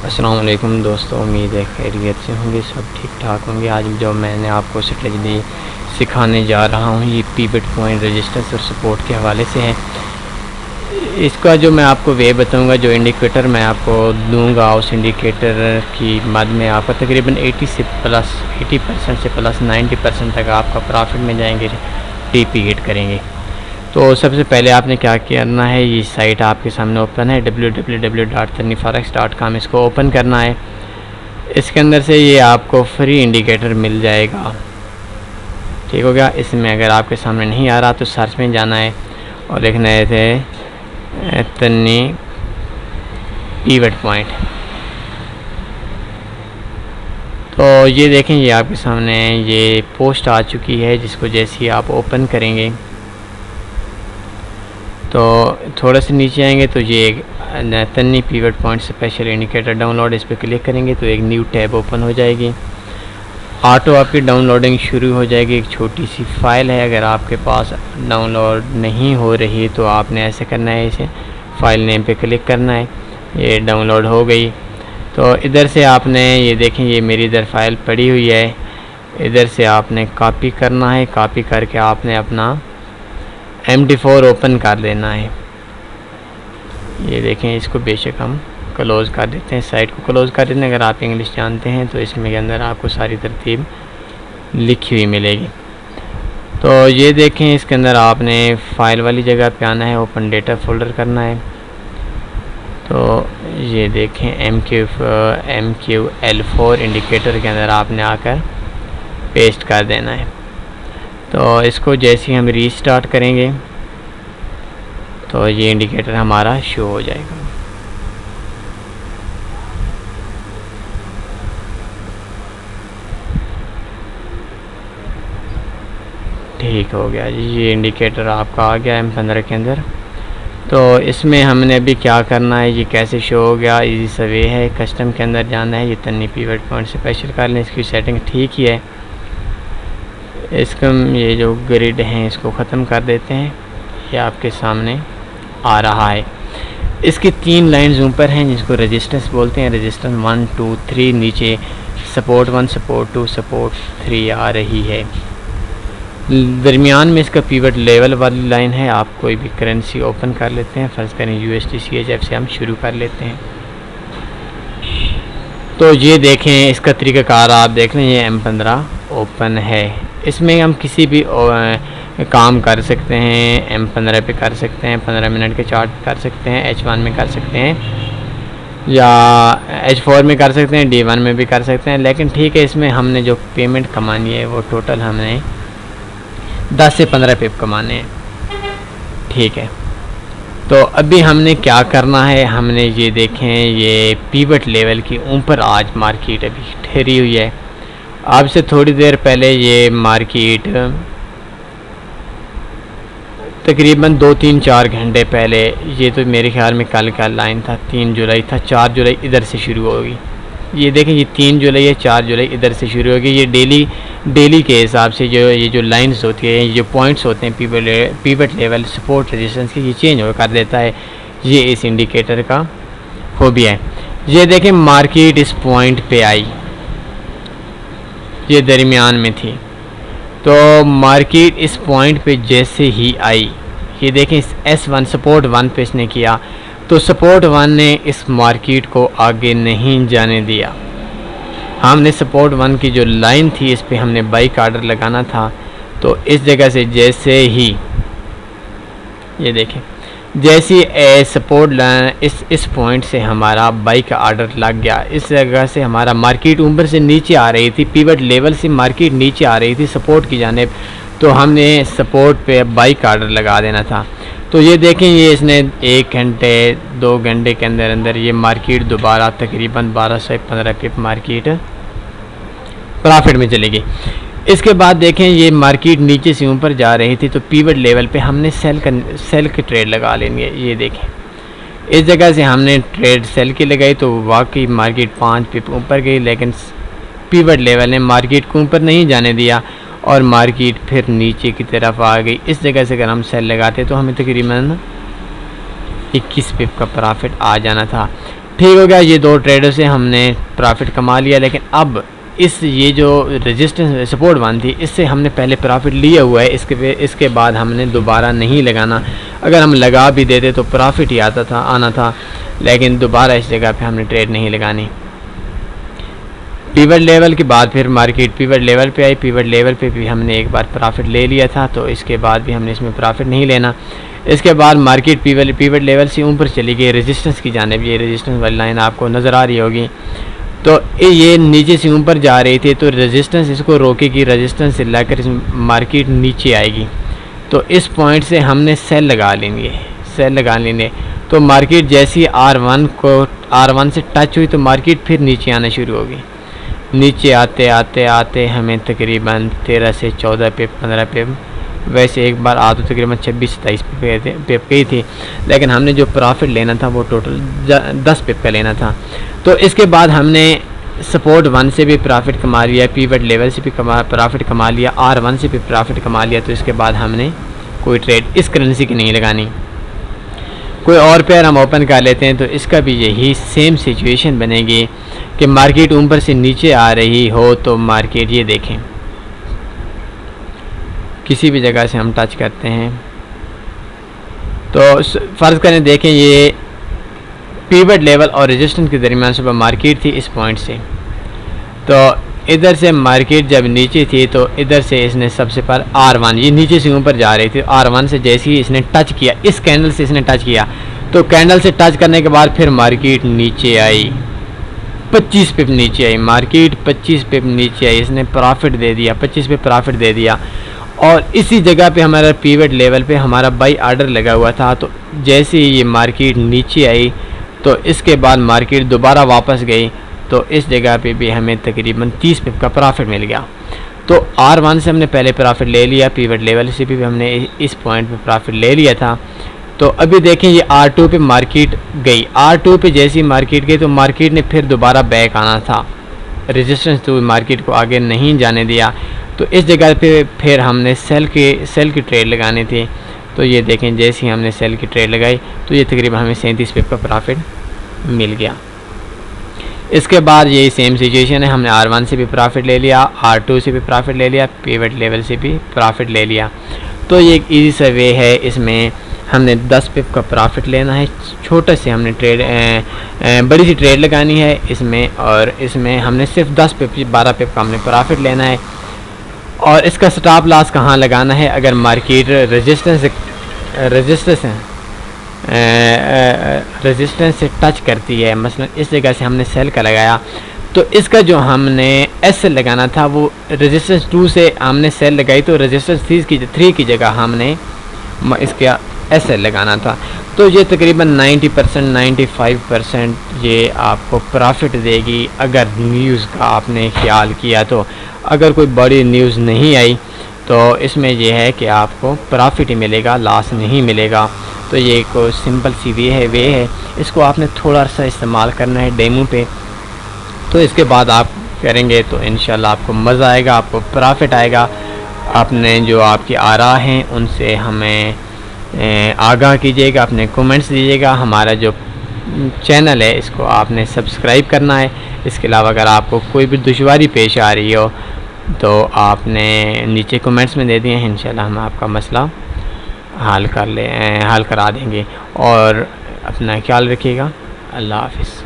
अस्सलाम वालेकुम दोस्तों, उम्मीद है खैरियत से होंगे, सब ठीक ठाक होंगे। आज जो मैंने आपको स्ट्रेटजी सिखाने जा रहा हूँ ये पिवट पॉइंट रेजिस्टेंस और सपोर्ट के हवाले से है। इसका जो मैं आपको वे बताऊँगा, जो इंडिकेटर मैं आपको दूँगा उस इंडिकेटर की मद में आपका तकरीबन 80% से प्लस 90% तक आपका प्रॉफिट में जाएंगे, टीपी हिट करेंगे। तो सबसे पहले आपने क्या करना है, ये साइट आपके सामने ओपन है www.tanniforex.com। इसको ओपन करना है। इसके अंदर से ये आपको फ्री इंडिकेटर मिल जाएगा, ठीक हो गया। इसमें अगर आपके सामने नहीं आ रहा तो सर्च में जाना है और लिखना है थे तन्नी पिवट पॉइंट। तो ये देखें, ये आपके सामने ये पोस्ट आ चुकी है, जिसको जैसे ही आप ओपन करेंगे तो थोड़ा सा नीचे आएंगे तो ये तन्नी pivot point special indicator download, इस पर क्लिक करेंगे तो एक न्यू टैब ओपन हो जाएगी। ऑटो आपकी डाउनलोडिंग शुरू हो जाएगी। एक छोटी सी फ़ाइल है, अगर आपके पास डाउनलोड नहीं हो रही तो आपने ऐसे करना है, इसे फ़ाइल नेम पे क्लिक करना है। ये डाउनलोड हो गई। तो इधर से आपने ये देखें, ये मेरी इधर फ़ाइल पड़ी हुई है, इधर से आपने कॉपी करना है। कॉपी करके आपने अपना MD4 ओपन कर लेना है। ये देखें, इसको बेशक हम क्लोज़ कर देते हैं, साइट को क्लोज़ कर देते हैं। अगर आप इंग्लिश जानते हैं तो इसमें के अंदर आपको सारी तरतीब लिखी हुई मिलेगी। तो ये देखें, इसके अंदर आपने फ़ाइल वाली जगह पे आना है, ओपन डेटा फोल्डर करना है। तो ये देखें MQL4 इंडिकेटर के अंदर आपने आकर पेस्ट कर देना है। तो इसको जैसे ही हम रीस्टार्ट करेंगे तो ये इंडिकेटर हमारा शो हो जाएगा। ठीक हो गया जी, ये इंडिकेटर आपका आ गया M15 के अंदर। तो इसमें हमने अभी क्या करना है, ये कैसे शो हो गया, इजी सा वे है। कस्टम के अंदर जाना है, ये तन्नी पिवट पॉइंट स्पेशल कर लें। इसकी सेटिंग ठीक ही है। इसका ये जो ग्रिड हैं इसको ख़त्म कर देते हैं। ये आपके सामने आ रहा है। इसकी 3 लाइन्स ऊपर हैं जिसको रेजिस्टेंस बोलते हैं। रेजिस्टेंस 1 2 3, नीचे सपोर्ट 1 सपोर्ट 2 सपोर्ट 3 आ रही है। दरमियान में इसका पिवट लेवल वाली लाइन है। आप कोई भी करेंसी ओपन कर लेते हैं, फ़र्ज़ करें USD CHF से हम शुरू कर लेते हैं। तो ये देखें, इसका तरीक़ाकार आप देख लें, ये M15 ओपन है। इसमें हम किसी भी काम कर सकते हैं। M15 पे कर सकते हैं, 15 मिनट के चार्ट कर सकते हैं, H1 में कर सकते हैं या H4 में कर सकते हैं, D1 में भी कर सकते हैं। लेकिन ठीक है, इसमें हमने जो पेमेंट कमानी है वो टोटल हमने 10 से 15 पिप कमाने हैं, ठीक है। तो अभी हमने क्या करना है, हमने ये देखें, ये पिवट लेवल की ऊपर आज मार्केट अभी ठहरी हुई है। आपसे थोड़ी देर पहले ये मार्केट तकरीबन 2-3-4 घंटे पहले, ये तो मेरे ख्याल में कल का लाइन था, 3 जुलाई था, 4 जुलाई इधर से शुरू होगी। ये देखें, ये 3 जुलाई है, 4 जुलाई इधर से शुरू होगी। ये डेली के हिसाब से ये जो लाइंस होती है, ये जो पॉइंट्स होते हैं पिवट लेवल सपोर्ट रेजिस्टेंस के, ये चेंज हो कर देता है। ये इस इंडिकेटर का खूबी है। ये देखें, मार्केट इस पॉइंट पे आई, ये दरमियान में थी। तो मार्केट इस पॉइंट पे जैसे ही आई, ये देखें S1 सपोर्ट 1 पे इसने किया, तो सपोर्ट 1 ने इस मार्केट को आगे नहीं जाने दिया। हमने सपोर्ट 1 की जो लाइन थी इस पे हमने बाइक आर्डर लगाना था। तो इस जगह से जैसे ही ये देखें, जैसे सपोर्ट इस पॉइंट से हमारा बाइक आर्डर लग गया, इस जगह से हमारा मार्केट ऊपर से नीचे आ रही थी, पिवट लेवल से मार्केट नीचे आ रही थी सपोर्ट की जानिब। तो हमने सपोर्ट पे बाइक आर्डर लगा देना था। तो ये देखें, ये इसने 1 घंटे 2 घंटे के अंदर अंदर ये मार्केट दोबारा तकरीबन 12 से 15 पिप मार्केट प्रॉफिट में चलेगी। इसके बाद देखें, ये मार्केट नीचे से ऊपर जा रही थी, तो पिवट लेवल पे हमने सेल की ट्रेड लगा लेनी है। ये देखें, इस जगह से हमने ट्रेड सेल की लगाई तो वाकई मार्केट 5 पिप ऊपर गई, लेकिन पिवट लेवल ने मार्केट को ऊपर नहीं जाने दिया और मार्केट फिर नीचे की तरफ आ गई। इस जगह से अगर हम सेल लगाते तो हमें तकरीबन 21 पिप का प्रॉफिट आ जाना था। ठीक हो गया, ये 2 ट्रेडर से हमने प्रॉफिट कमा लिया। लेकिन अब ये जो रेजिस्टेंस सपोर्ट 1 थी, इससे हमने पहले प्रॉफिट लिया हुआ है, इसके बाद हमने दोबारा नहीं लगाना। अगर हम लगा भी देते तो प्रॉफिट ही आना था, लेकिन दोबारा इस जगह पे हमने ट्रेड नहीं लगानी। पिवट लेवल के बाद फिर मार्केट पिवट लेवल पे आई। पिवट लेवल पे भी हमने एक बार प्रॉफिट ले लिया था, तो इसके बाद भी हमने इसमें प्रॉफिट नहीं लेना। इसके बाद मार्केट पिवट लेवल से ऊपर चली गई रेजिस्टेंस की जानिब। ये रेजिस्टेंस वाली लाइन आपको नज़र आ रही होगी। तो ये नीचे से ऊपर जा रही थी, तो रेजिस्टेंस इसको रोकेगी, रेजिस्टेंस से लाकर मार्केट नीचे आएगी। तो इस पॉइंट से हमने सेल लगा लेंगे। तो मार्केट जैसी R1 से टच हुई तो मार्केट फिर नीचे आना शुरू होगी। नीचे आते हमें तकरीबन 13 से 14 पिप 15 पिप, वैसे एक बार तो तकरीबन 26-27 पिप गई थी, लेकिन हमने जो प्रॉफिट लेना था वो टोटल 10 पिप का लेना था। तो इसके बाद हमने सपोर्ट 1 से भी प्रॉफिट कमा लिया, पिवट लेवल से भी प्रॉफिट कमा लिया, R1 से भी प्रॉफिट कमा लिया। तो इसके बाद हमने कोई ट्रेड इस करेंसी की नहीं लगानी। कोई और पेयर हम ओपन कर लेते हैं, तो इसका भी यही सेम सिचुएशन बनेगी कि मार्केट ऊपर से नीचे आ रही हो तो मार्केट, ये देखें, किसी भी जगह से हम टच करते हैं तो फ़र्ज़ करें, देखें ये पिवट लेवल और रेजिस्टेंस के दरमियान सुबह मार्केट थी इस पॉइंट से। तो इधर से मार्केट जब नीचे थी तो इधर से इसने सबसे पहले R1, ये नीचे से ऊपर जा रही थी, R1 से जैसे ही इसने टच किया, इस कैंडल से इसने टच किया, तो कैंडल से टच करने के बाद फिर मार्केट नीचे आई, 25 पिप नीचे आई मार्केट, 25 पिप नीचे आई, इसने प्रॉफिट दे दिया, 25 पिप प्रॉफिट दे दिया। और इसी जगह पे हमारा पिवट लेवल पे हमारा बाई ऑर्डर लगा हुआ था। तो जैसे ही ये मार्केट नीचे आई तो इसके बाद मार्केट दोबारा वापस गई, तो इस जगह पे भी हमें तकरीबन 30 पिप का प्रॉफिट मिल गया। तो R1 से हमने पहले प्रॉफिट ले लिया, पिवट लेवल से भी हमने इस पॉइंट पे प्रॉफिट ले लिया था। तो अभी देखें ये R2 पे मार्केट गई, R2 पे जैसी मार्केट गई तो मार्केट ने फिर दोबारा बैक आना था, रेजिस्टेंस तो मार्केट को आगे नहीं जाने दिया। तो इस जगह पे फिर हमने सेल की ट्रेड लगानी थी। तो ये देखें, जैसे ही हमने सेल की ट्रेड लगाई तो ये तकरीबन हमें 37 पिप का प्रॉफिट मिल गया। इसके बाद यही सेम सिचुएशन है, हमने R1 से भी प्रॉफिट ले लिया, R2 से भी प्रॉफिट ले लिया, पिवट लेवल से भी प्रॉफिट ले लिया। तो ये एक ईजी सा वे है, इसमें हमने 10 पिप का प्रॉफिट लेना है, छोटा से हमने बड़ी सी ट्रेड लगानी है इसमें, और इसमें हमने सिर्फ 10 पिप 12 पिप का हमने प्रॉफिट लेना है। और इसका स्टॉप लॉस कहाँ लगाना है, अगर मार्केट रेजिस्टेंस से टच करती है, मसलन इस जगह से हमने सेल का लगाया, तो इसका जो हमने एस लगाना था वो रेजिस्टेंस 2 से हमने सेल लगाई, तो रेजिस्टेंस 3 की जगह हमने इसका एस लगाना था। तो ये तकरीबन 90% 95% ये आपको प्रॉफिट देगी अगर न्यूज़ का आपने ख्याल किया। तो अगर कोई बड़ी न्यूज़ नहीं आई तो इसमें यह है कि आपको प्रॉफिट ही मिलेगा, लॉस नहीं मिलेगा। तो ये एक सिंपल सी वे है, इसको आपने थोड़ा सा इस्तेमाल करना है डेमो पे, तो इसके बाद आप करेंगे तो इंशाल्लाह आपको मज़ा आएगा, आपको प्रॉफिट आएगा। आपने जो आपकी आरा हैं उनसे हमें आगाह कीजिएगा, अपने कमेंट्स दीजिएगा। हमारा जो चैनल है इसको आपने सब्सक्राइब करना है। इसके अलावा अगर आपको कोई भी दुश्वारी पेश आ रही हो तो आपने नीचे कमेंट्स में दे दिए हैं, इंशाल्लाह हम आपका मसला हल करा देंगे। और अपना ख्याल रखिएगा। अल्लाह हाफ़िज़।